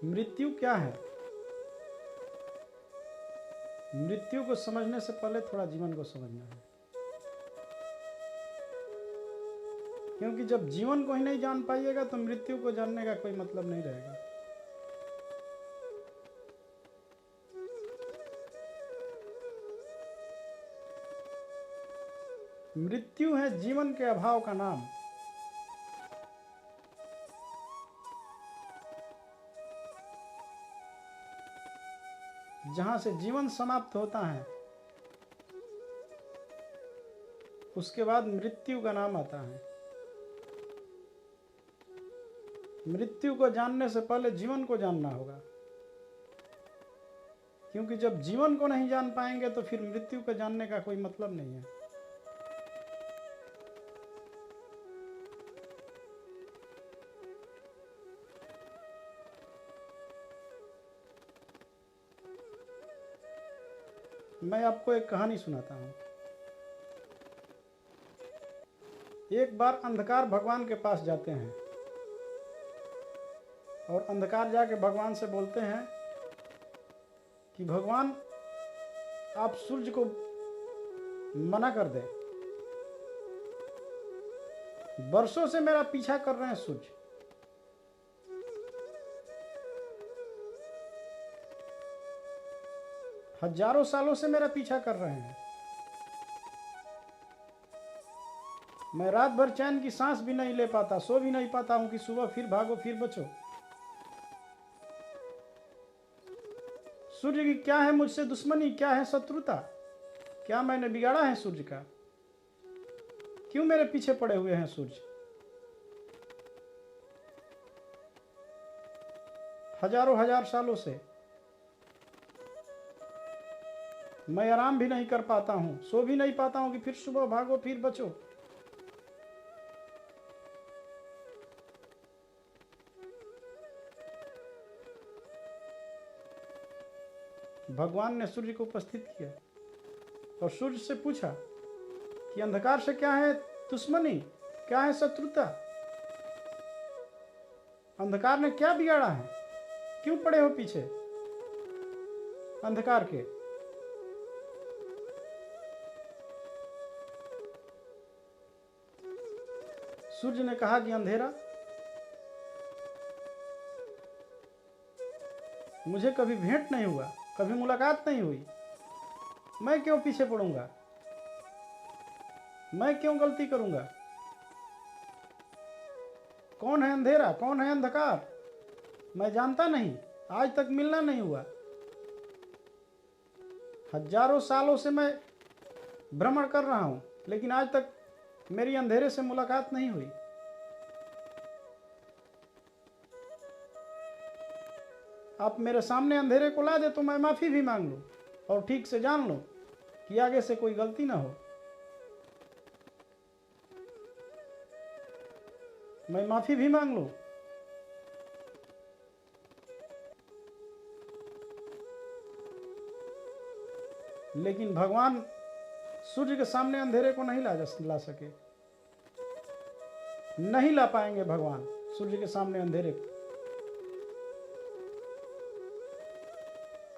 मृत्यु क्या है? मृत्यु को समझने से पहले थोड़ा जीवन को समझना है, क्योंकि जब जीवन को ही नहीं जान पाइएगा तो मृत्यु को जानने का कोई मतलब नहीं रहेगा। मृत्यु है जीवन के अभाव का नाम। जहां से जीवन समाप्त होता है उसके बाद मृत्यु का नाम आता है। मृत्यु को जानने से पहले जीवन को जानना होगा, क्योंकि जब जीवन को नहीं जान पाएंगे तो फिर मृत्यु को जानने का कोई मतलब नहीं है। मैं आपको एक कहानी सुनाता हूं। एक बार अंधकार भगवान के पास जाते हैं और अंधकार जाके भगवान से बोलते हैं कि भगवान आप सूर्य को मना कर दें, वर्षों से मेरा पीछा कर रहे हैं सूर्य। हजारों सालों से मेरा पीछा कर रहे हैं। मैं रात भर चैन की सांस भी नहीं ले पाता, सो भी नहीं पाता हूं कि सुबह फिर भागो फिर बचो। सूर्य की क्या है मुझसे दुश्मनी, क्या है शत्रुता? क्या मैंने बिगाड़ा है सूर्य का? क्यों मेरे पीछे पड़े हुए हैं सूर्य? हजारों हजार सालों से मैं आराम भी नहीं कर पाता हूं, सो भी नहीं पाता हूं कि फिर सुबह भागो फिर बचो। भगवान ने सूर्य को उपस्थित किया और सूर्य से पूछा कि अंधकार से क्या है दुश्मनी, क्या है शत्रुता? अंधकार ने क्या बिगाड़ा है? क्यों पड़े हो पीछे अंधकार के? सूर्य ने कहा कि अंधेरा, मुझे कभी भेंट नहीं हुआ, कभी मुलाकात नहीं हुई, मैं क्यों पीछे पड़ूंगा? मैं क्यों गलती करूंगा? कौन है अंधेरा, कौन है अंधकार? मैं जानता नहीं, आज तक मिलना नहीं हुआ। हजारों सालों से मैं भ्रमण कर रहा हूं, लेकिन आज तक मेरी अंधेरे से मुलाकात नहीं हुई। आप मेरे सामने अंधेरे को ला दे तो मैं माफी भी मांग लूं और ठीक से जान लो कि आगे से कोई गलती ना हो। मैं माफी भी मांग लूं। लेकिन भगवान सूर्य के सामने अंधेरे को नहीं ला सके, नहीं ला पाएंगे भगवान सूर्य के सामने अंधेरे को,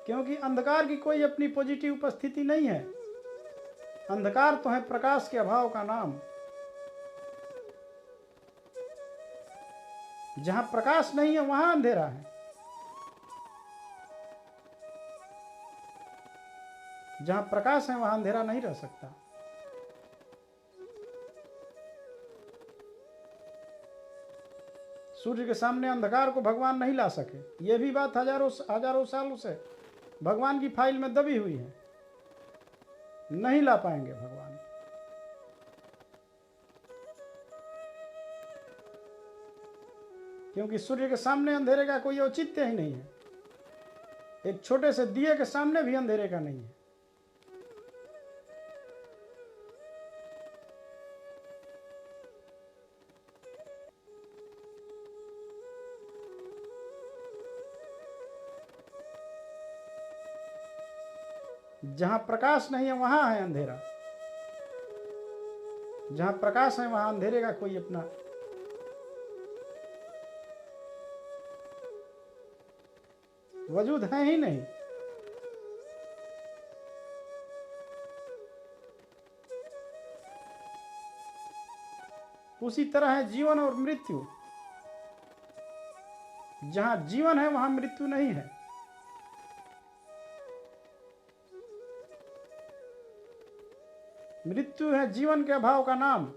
क्योंकि अंधकार की कोई अपनी पॉजिटिव उपस्थिति नहीं है। अंधकार तो है प्रकाश के अभाव का नाम। जहां प्रकाश नहीं है वहां अंधेरा है, जहां प्रकाश है वहां अंधेरा नहीं रह सकता। सूर्य के सामने अंधकार को भगवान नहीं ला सके, यह भी बात हजारों सालों से भगवान की फाइल में दबी हुई है। नहीं ला पाएंगे भगवान। क्योंकि सूर्य के सामने अंधेरे का कोई औचित्य ही नहीं है। एक छोटे से दिए के सामने भी अंधेरे का नहीं है। जहां प्रकाश नहीं है वहां है अंधेरा, जहां प्रकाश है वहां अंधेरे का कोई अपना वजूद है ही नहीं। उसी तरह है जीवन और मृत्यु। जहां जीवन है वहां मृत्यु नहीं है। मृत्यु है जीवन के अभाव का नाम।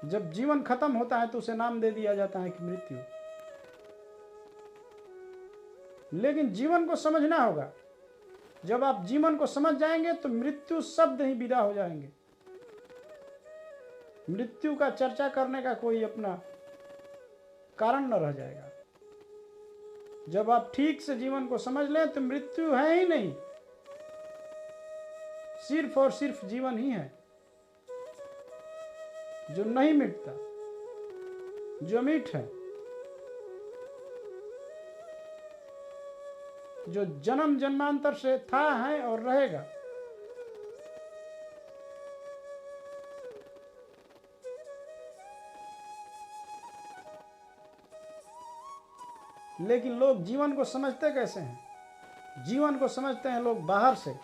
जब जीवन खत्म होता है तो उसे नाम दे दिया जाता है कि मृत्यु। लेकिन जीवन को समझना होगा। जब आप जीवन को समझ जाएंगे तो मृत्यु शब्द ही विदा हो जाएंगे। मृत्यु का चर्चा करने का कोई अपना कारण न रह जाएगा। जब आप ठीक से जीवन को समझ लें तो मृत्यु है ही नहीं, सिर्फ और सिर्फ जीवन ही है जो नहीं मिटता, जो अमिट है, जो जन्म जन्मांतर से था, है और रहेगा। लेकिन लोग जीवन को समझते कैसे हैं? जीवन को समझते हैं लोग बाहर से।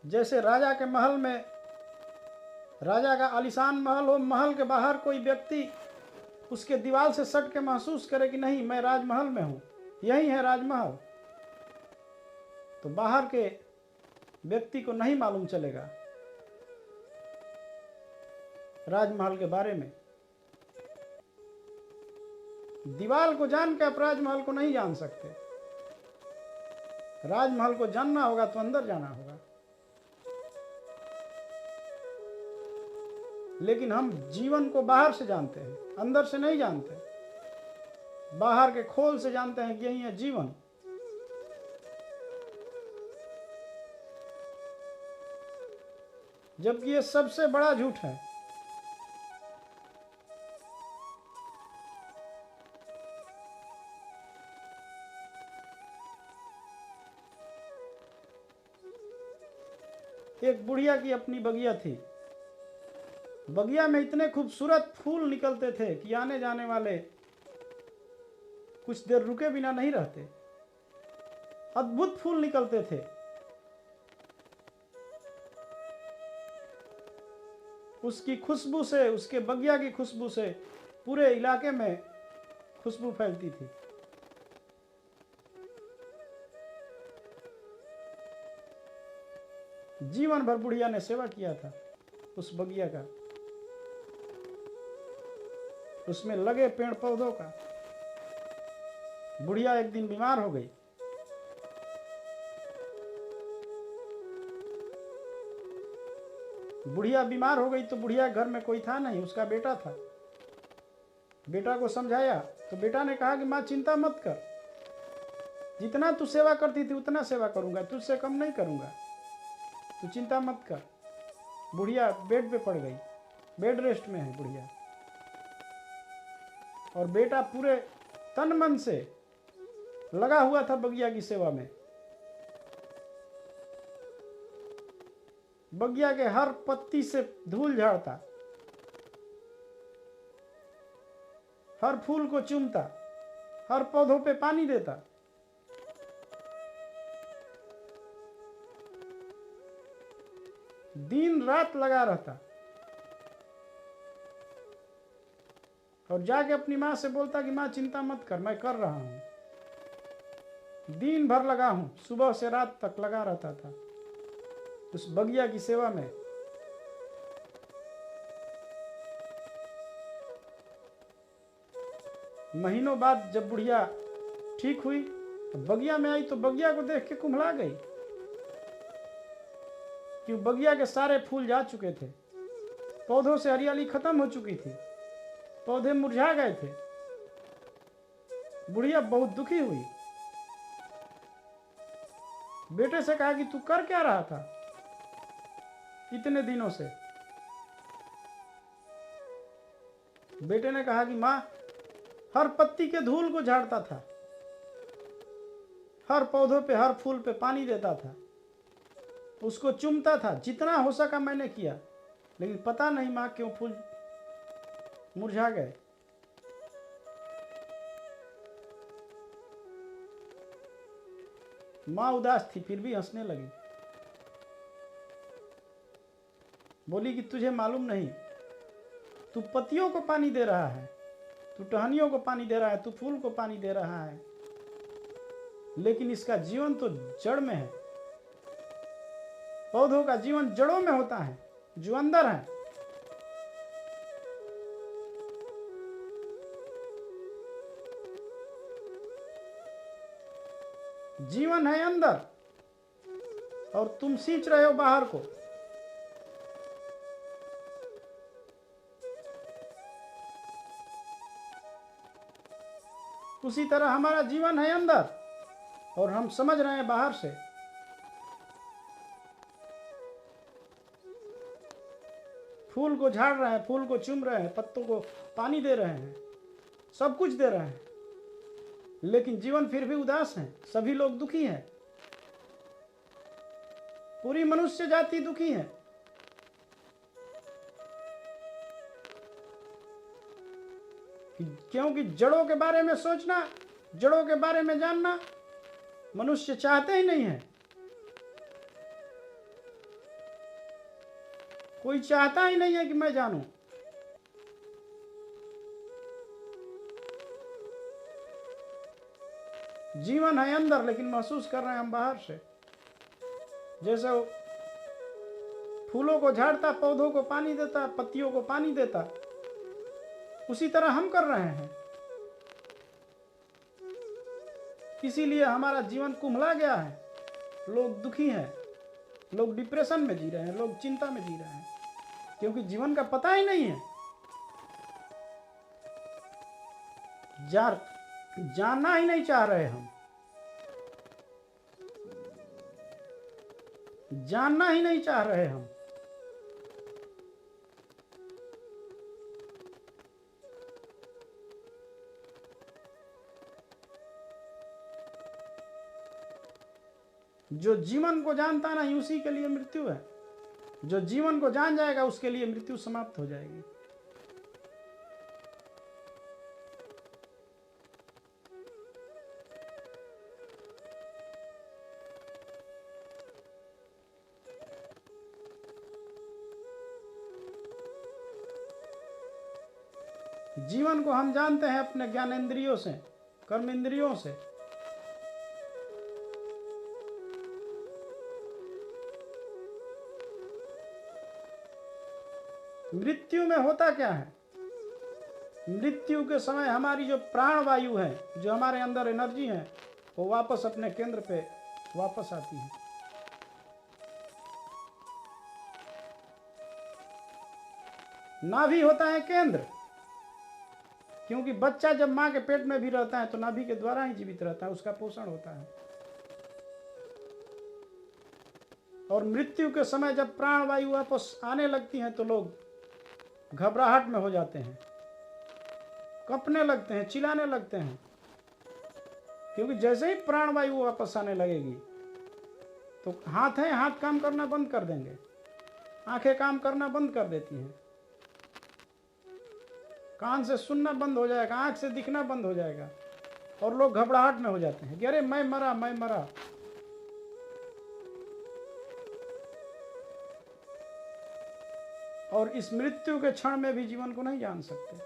जैसे राजा के महल में, राजा का आलीशान महल हो, महल के बाहर कोई व्यक्ति उसके दीवार से सट के महसूस करे कि नहीं मैं राजमहल में हूं, यही है राजमहल, तो बाहर के व्यक्ति को नहीं मालूम चलेगा राजमहल के बारे में। दीवार को जान के आप राजमहल को नहीं जान सकते। राजमहल को जानना होगा तो अंदर जाना होगा। लेकिन हम जीवन को बाहर से जानते हैं, अंदर से नहीं जानते। बाहर के खोल से जानते हैं कि यही है जीवन। जबकि ये सबसे बड़ा झूठ है। एक बुढ़िया की अपनी बगिया थी। बगिया में इतने खूबसूरत फूल निकलते थे कि आने जाने वाले कुछ देर रुके बिना नहीं रहते। अद्भुत फूल निकलते थे। उसकी खुशबू से, उसके बगिया की खुशबू से पूरे इलाके में खुशबू फैलती थी। जीवन भर बुढ़िया ने सेवा किया था उस बगिया का, उसमें लगे पेड़ पौधों का। बुढ़िया एक दिन बीमार हो गई। बुढ़िया बीमार हो गई तो बुढ़िया घर में कोई था नहीं, उसका बेटा था। बेटा को समझाया तो बेटा ने कहा कि माँ चिंता मत कर, जितना तू सेवा करती थी उतना सेवा करूंगा, तुझसे कम नहीं करूंगा, तू चिंता मत कर। बुढ़िया बेड पे पड़ गई, बेड रेस्ट में है बुढ़िया। और बेटा पूरे तन मन से लगा हुआ था बगिया की सेवा में। बगिया के हर पत्ती से धूल झाड़ता, हर फूल को चूमता, हर पौधों पे पानी देता। दिन रात लगा रहता और जाके अपनी माँ से बोलता कि माँ चिंता मत कर, मैं कर रहा हूं। दिन भर लगा हूं, सुबह से रात तक लगा रहता था उस बगिया की सेवा में। महीनों बाद जब बुढ़िया ठीक हुई तो बगिया में आई तो बगिया को देख के कुम्हला गई कि बगिया के सारे फूल जा चुके थे, पौधों से हरियाली खत्म हो चुकी थी, पौधे मुरझा गए थे। बुढ़िया बहुत दुखी हुई। बेटे से कहा कि तू कर क्या रहा था इतने दिनों से? बेटे ने कहा कि माँ, हर पत्ती के धूल को झाड़ता था, हर पौधों पे, हर फूल पे पानी देता था, उसको चूमता था, जितना हो सका मैंने किया, लेकिन पता नहीं माँ क्यों फूल मुरझा गए। माँ उदास थी, फिर भी हंसने लगी। बोली कि तुझे मालूम नहीं, तू पत्तियों को पानी दे रहा है, तू टहनियों को पानी दे रहा है, तू फूल को पानी दे रहा है, लेकिन इसका जीवन तो जड़ में है। पौधों का जीवन जड़ों में होता है, जो अंदर है। जीवन है अंदर और तुम सींच रहे हो बाहर को। उसी तरह हमारा जीवन है अंदर और हम समझ रहे हैं बाहर से। फूल को झाड़ रहे हैं, फूल को चूम रहे हैं, पत्तों को पानी दे रहे हैं, सब कुछ दे रहे हैं, लेकिन जीवन फिर भी उदास है। सभी लोग दुखी हैं, पूरी मनुष्य जाति दुखी है। क्योंकि जड़ों के बारे में सोचना, जड़ों के बारे में जानना मनुष्य चाहते ही नहीं है। कोई चाहता ही नहीं है कि मैं जानूं। जीवन है अंदर, लेकिन महसूस कर रहे हैं हम बाहर से। जैसे वो फूलों को झाड़ता, पौधों को पानी देता, पत्तियों को पानी देता, उसी तरह हम कर रहे हैं। इसीलिए हमारा जीवन कुम्हला गया है। लोग दुखी हैं, लोग डिप्रेशन में जी रहे हैं, लोग चिंता में जी रहे हैं, क्योंकि जीवन का पता ही नहीं है। जानना ही नहीं चाह रहे हम, जानना ही नहीं चाह रहे हम। जो जीवन को जानता नहीं, उसी के लिए मृत्यु है। जो जीवन को जान जाएगा, उसके लिए मृत्यु समाप्त हो जाएगी। जीवन को हम जानते हैं अपने ज्ञानेंद्रियों से, कर्मेंद्रियों से। मृत्यु में होता क्या है? मृत्यु के समय हमारी जो प्राण वायु है, जो हमारे अंदर एनर्जी है, वो वापस अपने केंद्र पे वापस आती है। नाभि होता है केंद्र, क्योंकि बच्चा जब मां के पेट में भी रहता है तो नाभि के द्वारा ही जीवित रहता है, उसका पोषण होता है। और मृत्यु के समय जब प्राण वायु वापस आने लगती हैं तो लोग घबराहट में हो जाते हैं, कंपने लगते हैं, चिल्लाने लगते हैं, क्योंकि जैसे ही प्राण वायु वापस आने लगेगी तो हाथ है, हाथ काम करना बंद कर देंगे, आंखें काम करना बंद कर देती हैं, कान से सुनना बंद हो जाएगा, आंख से दिखना बंद हो जाएगा, और लोग घबराहट में हो जाते हैं कि अरे मैं मरा, मैं मरा। और इस मृत्यु के क्षण में भी जीवन को नहीं जान सकते।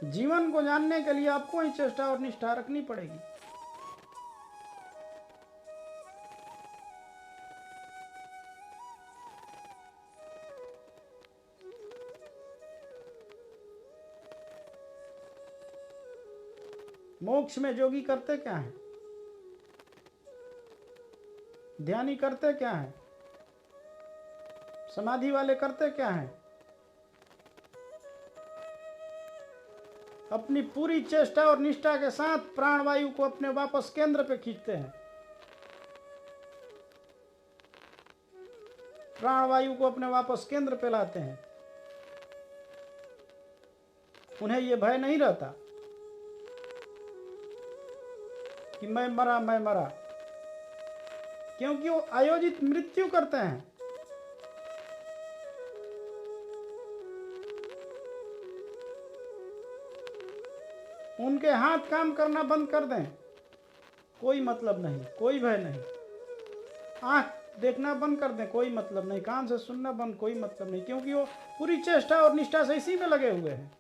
जीवन को जानने के लिए आपको ही चेष्टा और निष्ठा रखनी पड़ेगी। मोक्ष में जोगी करते क्या है? ध्यानी करते क्या है? समाधि वाले करते क्या है? अपनी पूरी चेष्टा और निष्ठा के साथ प्राणवायु को अपने वापस केंद्र पे खींचते हैं, प्राणवायु को अपने वापस केंद्र पे लाते हैं। उन्हें यह भय नहीं रहता कि मैं मरा, क्योंकि वो आयोजित मृत्यु करते हैं। उनके हाथ काम करना बंद कर दें, कोई मतलब नहीं, कोई भय नहीं। आंख देखना बंद कर दें, कोई मतलब नहीं। कान से सुनना बंद, कोई मतलब नहीं, क्योंकि वो पूरी चेष्टा और निष्ठा से इसी में लगे हुए हैं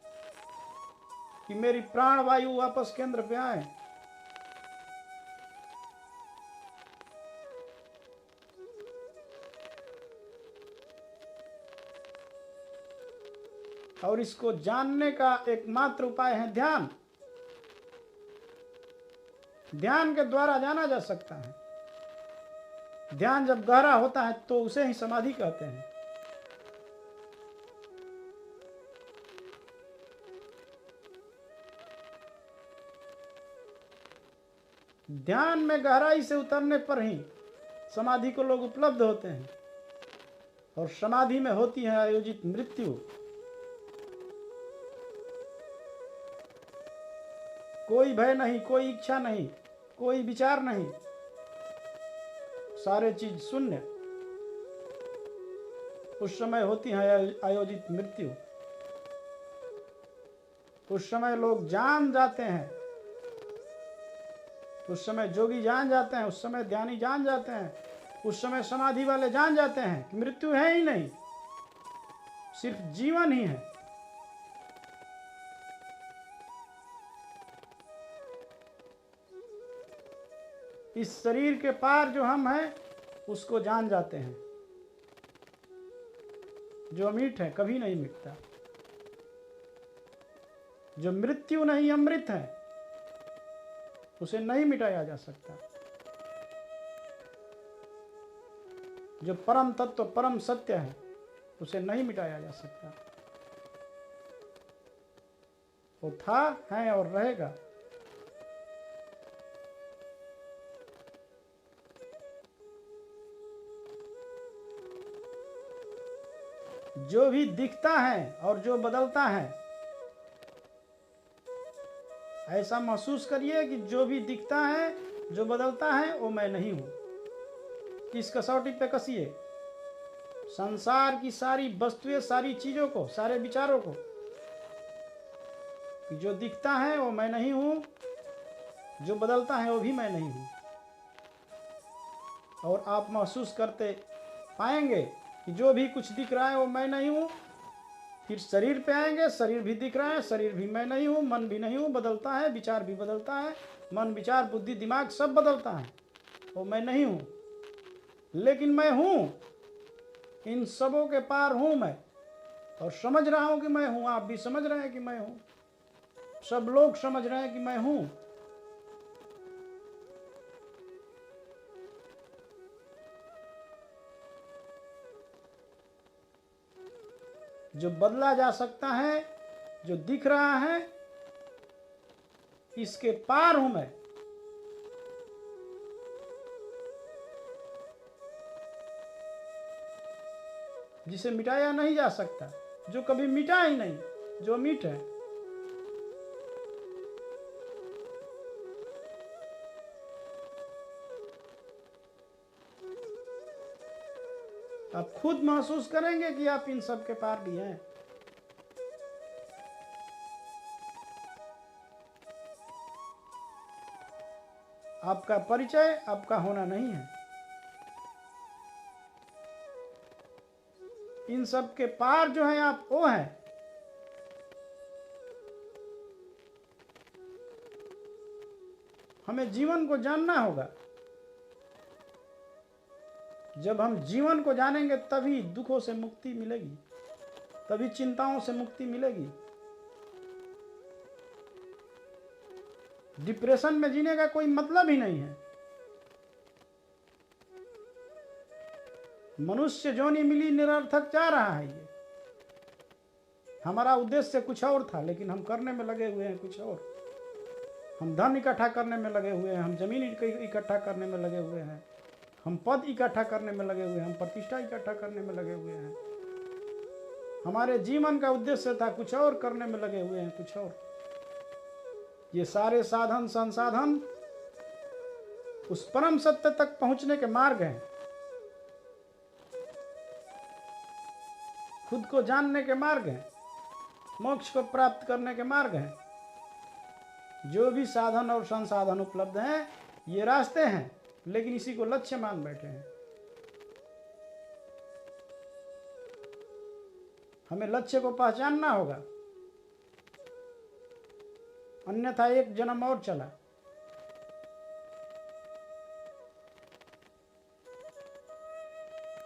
कि मेरी प्राणवायु वापस केंद्र पे आए। और इसको जानने का एकमात्र उपाय है ध्यान। ध्यान के द्वारा जाना जा सकता है। ध्यान जब गहरा होता है तो उसे ही समाधि कहते हैं। ध्यान में गहराई से उतरने पर ही समाधि को लोग उपलब्ध होते हैं, और समाधि में होती है आयोजित मृत्यु। कोई भय नहीं, कोई इच्छा नहीं, कोई विचार नहीं, सारे चीज शून्य। उस समय होती है आयोजित मृत्यु। उस समय लोग जान जाते हैं, उस समय जोगी जान जाते हैं, उस समय ध्यानी जान जाते हैं, उस समय समाधि वाले जान जाते हैं कि मृत्यु है ही नहीं, सिर्फ जीवन ही है। इस शरीर के पार जो हम हैं उसको जान जाते हैं। जो अमीट है कभी नहीं मिटता, जो मृत्यु नहीं अमृत है उसे नहीं मिटाया जा सकता। जो परम तत्व परम सत्य है उसे नहीं मिटाया जा सकता। वो था, है और रहेगा। जो भी दिखता है और जो बदलता है, ऐसा महसूस करिए कि जो भी दिखता है, जो बदलता है, वो मैं नहीं हूं। किस कसौटी पे कसिए? संसार की सारी वस्तुएं, सारी चीजों को, सारे विचारों को। जो दिखता है वो मैं नहीं हूं, जो बदलता है वो भी मैं नहीं हूं। और आप महसूस करते पाएंगे कि जो भी कुछ दिख रहा है वो मैं नहीं हूं। फिर शरीर पे आएंगे, शरीर भी दिख रहा है, शरीर भी मैं नहीं हूं, मन भी नहीं हूं, बदलता है, विचार भी बदलता है, मन विचार बुद्धि दिमाग सब बदलता है, वो मैं नहीं हूं। लेकिन मैं हूं, इन सबों के पार हूं मैं, और समझ रहा हूं कि मैं हूं। आप भी समझ रहे हैं कि मैं हूं, सब लोग समझ रहे हैं कि मैं हूं। जो बदला जा सकता है, जो दिख रहा है, इसके पार हूं मैं। जिसे मिटाया नहीं जा सकता, जो कभी मिटा ही नहीं, जो मिट है। आप खुद महसूस करेंगे कि आप इन सब के पार भी हैं। आपका परिचय आपका होना नहीं है। इन सब के पार जो है आप वो हैं। हमें जीवन को जानना होगा। जब हम जीवन को जानेंगे तभी दुखों से मुक्ति मिलेगी, तभी चिंताओं से मुक्ति मिलेगी। डिप्रेशन में जीने का कोई मतलब ही नहीं है। मनुष्य जोनी मिली निरर्थक जा रहा है ये। हमारा उद्देश्य कुछ और था, लेकिन हम करने में लगे हुए हैं कुछ और। हम धन इकट्ठा करने में लगे हुए हैं, हम जमीन इकट्ठा करने में लगे हुए हैं, हम पद इकट्ठा करने में लगे हुए हैं, हम प्रतिष्ठा इकट्ठा करने में लगे हुए हैं। हमारे जीवन का उद्देश्य था कुछ और, करने में लगे हुए हैं कुछ और। ये सारे साधन संसाधन उस परम सत्य तक पहुंचने के मार्ग हैं, खुद को जानने के मार्ग हैं, मोक्ष को प्राप्त करने के मार्ग हैं। जो भी साधन और संसाधन उपलब्ध हैं ये रास्ते हैं, लेकिन इसी को लक्ष्य मान बैठे हैं। हमें लक्ष्य को पहचानना होगा, अन्यथा एक जन्म और चला।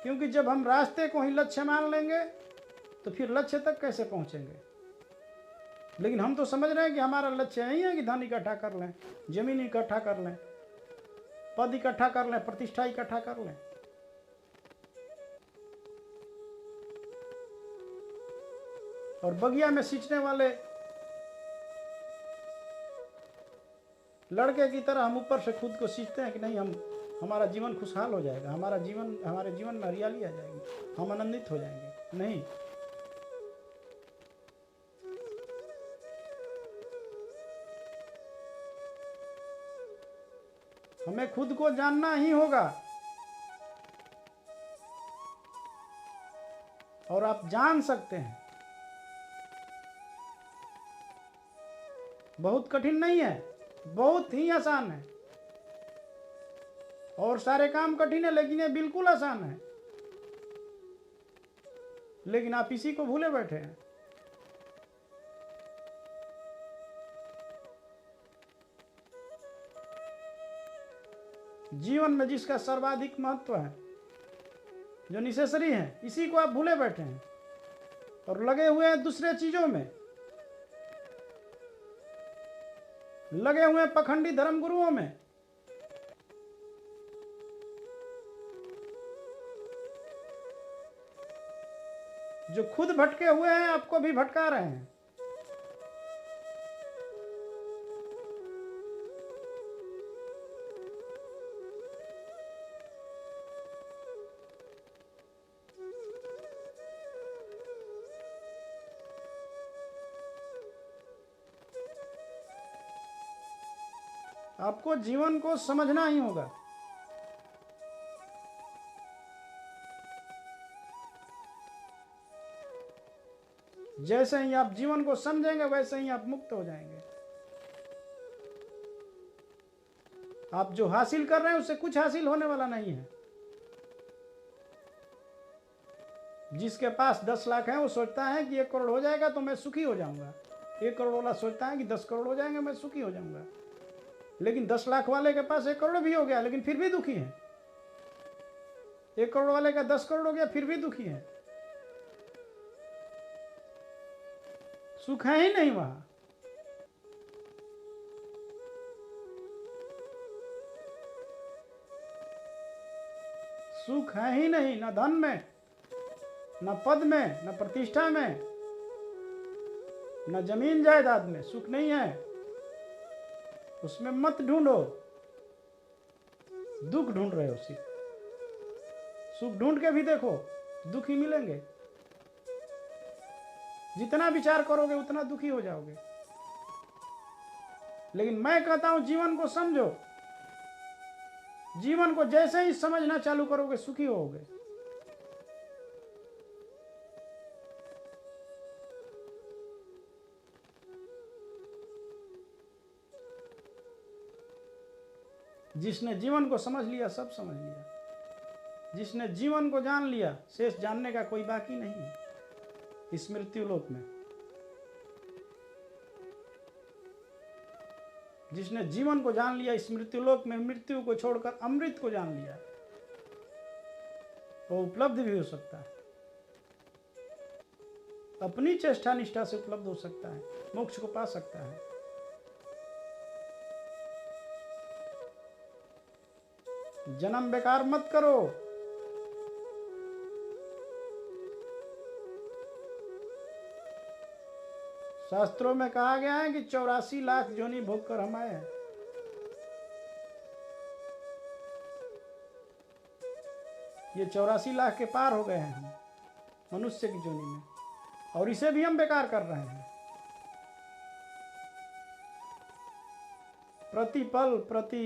क्योंकि जब हम रास्ते को ही लक्ष्य मान लेंगे तो फिर लक्ष्य तक कैसे पहुंचेंगे। लेकिन हम तो समझ रहे हैं कि हमारा लक्ष्य यही है कि धन इकट्ठा कर लें, जमीन इकट्ठा कर लें, पद इकट्ठा कर लें, प्रतिष्ठा इकट्ठा कर लें। और बगिया में सींचने वाले लड़के की तरह हम ऊपर से खुद को सींचते हैं कि नहीं, हमारा जीवन खुशहाल हो जाएगा, हमारे जीवन में हरियाली आ जाएगी, हम आनंदित हो जाएंगे। नहीं, हमें खुद को जानना ही होगा। और आप जान सकते हैं, बहुत कठिन नहीं है, बहुत ही आसान है। और सारे काम कठिन है, लेकिन ये बिल्कुल आसान है। लेकिन आप इसी को भूले बैठे हैं। जीवन में जिसका सर्वाधिक महत्व है, जो नेसेसरी है, इसी को आप भूले बैठे हैं और लगे हुए हैं दूसरे चीजों में, लगे हुए हैं पखंडी धर्मगुरुओं में। जो खुद भटके हुए हैं आपको भी भटका रहे हैं। आपको जीवन को समझना ही होगा। जैसे ही आप जीवन को समझेंगे वैसे ही आप मुक्त हो जाएंगे। आप जो हासिल कर रहे हैं उससे कुछ हासिल होने वाला नहीं है। जिसके पास 10 लाख है वो सोचता है कि 1 करोड़ हो जाएगा तो मैं सुखी हो जाऊंगा। 1 करोड़ वाला सोचता है कि 10 करोड़ हो जाएंगे मैं सुखी हो जाऊंगा। लेकिन 10 लाख वाले के पास 1 करोड़ भी हो गया लेकिन फिर भी दुखी है। 1 करोड़ वाले का 10 करोड़ हो गया फिर भी दुखी है। सुख है ही नहीं वहां। सुख है ही नहीं, न धन में, न पद में, न प्रतिष्ठा में, न जमीन जायदाद में सुख नहीं है। उसमें मत ढूंढो, दुख ढूंढ रहे हो सिर्फ। सुख ढूंढ के भी देखो दुख ही मिलेंगे। जितना विचार करोगे उतना दुखी हो जाओगे। लेकिन मैं कहता हूं जीवन को समझो। जीवन को जैसे ही समझना चालू करोगे सुखी होगे। जिसने जीवन को समझ लिया सब समझ लिया। जिसने जीवन को जान लिया शेष जानने का कोई बाकी नहीं है इस मृत्यु लोक में। जिसने जीवन को जान लिया इस मृत्यु लोक में, मृत्यु को छोड़कर अमृत को जान लिया, वो उपलब्ध भी हो सकता है। अपनी चेष्टा निष्ठा से उपलब्ध हो सकता है, मोक्ष को पा सकता है। जन्म बेकार मत करो। शास्त्रों में कहा गया है कि 84 लाख योनि भोग कर हम आए हैं। ये 84 लाख के पार हो गए हैं हम मनुष्य की योनि में, और इसे भी हम बेकार कर रहे हैं। प्रति पल, प्रति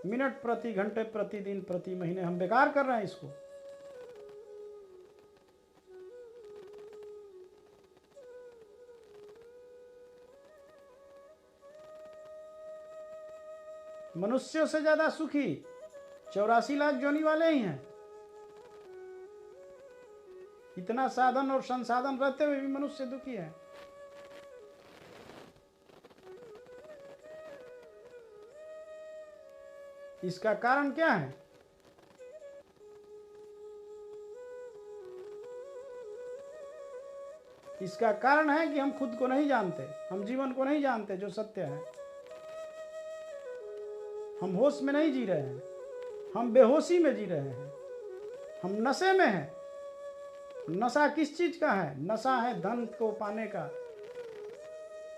मिनट, प्रति घंटे, प्रति दिन, प्रति महीने हम बेकार कर रहे हैं इसको। मनुष्यों से ज्यादा सुखी 84 लाख योनि वाले ही हैं। इतना साधन और संसाधन रहते हुए भी मनुष्य दुखी है। इसका कारण क्या है? इसका कारण है कि हम खुद को नहीं जानते, हम जीवन को नहीं जानते जो सत्य है। हम होश में नहीं जी रहे हैं, हम बेहोशी में जी रहे हैं, हम नशे में हैं। नशा किस चीज का है? नशा है धन को पाने का,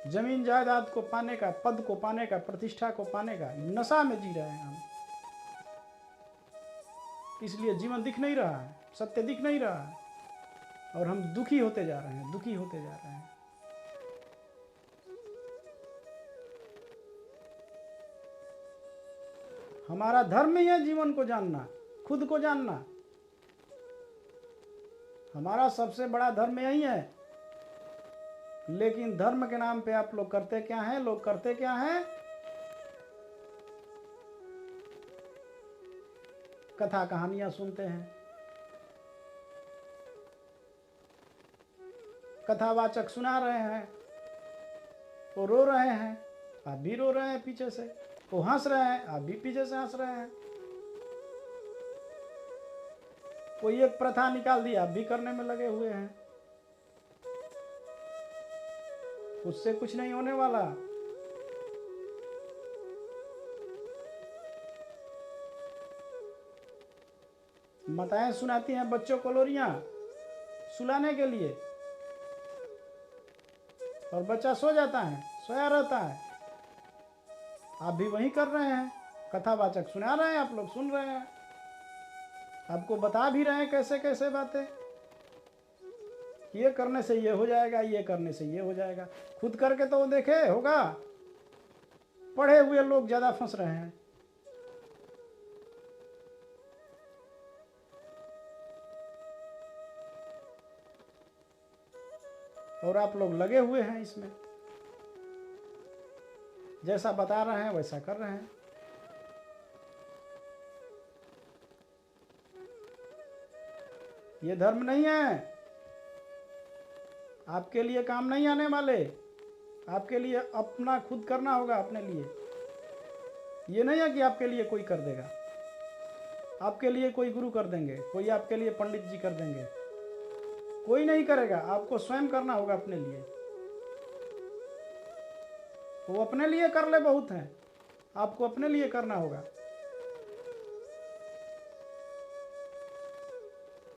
जमीन जायदाद को पाने का, पद को पाने का, प्रतिष्ठा को पाने का। नशा में जी रहे हैं हम, इसलिए जीवन दिख नहीं रहा है, सत्य दिख नहीं रहा है, और हम दुखी होते जा रहे हैं, दुखी होते जा रहे हैं। हमारा धर्म ही है जीवन को जानना, खुद को जानना। हमारा सबसे बड़ा धर्म यही है। लेकिन धर्म के नाम पे आप लोग करते क्या हैं? लोग करते क्या हैं? कथा कहानियां सुनते हैं, कथावाचक सुना रहे हैं, वो रो रहे हैं, आप भी रो रहे हैं पीछे से, वो हंस रहे हैं, आप भी पीछे से हंस रहे हैं। कोई एक प्रथा निकाल दी, आप भी करने में लगे हुए हैं। उससे कुछ नहीं होने वाला। माताएं सुनाती हैं बच्चों को लोरियां सुलाने के लिए, और बच्चा सो जाता है, सोया रहता है। आप भी वही कर रहे हैं, कथावाचक सुना रहे हैं, आप लोग सुन रहे हैं, आपको बता भी रहे हैं कैसे कैसे बातें। ये करने से ये हो जाएगा, ये करने से ये हो जाएगा। खुद करके तो वो देखे होगा। पढ़े हुए लोग ज्यादा फंस रहे हैं। और आप लोग लगे हुए हैं इसमें, जैसा बता रहे हैं वैसा कर रहे हैं। ये धर्म नहीं है, आपके लिए काम नहीं आने वाले। आपके लिए अपना खुद करना होगा अपने लिए। ये नहीं है कि आपके लिए कोई कर देगा, आपके लिए कोई गुरु कर देंगे, कोई आपके लिए पंडित जी कर देंगे, कोई नहीं करेगा। आपको स्वयं करना होगा अपने लिए। वो अपने लिए कर ले बहुत है, आपको अपने लिए करना होगा।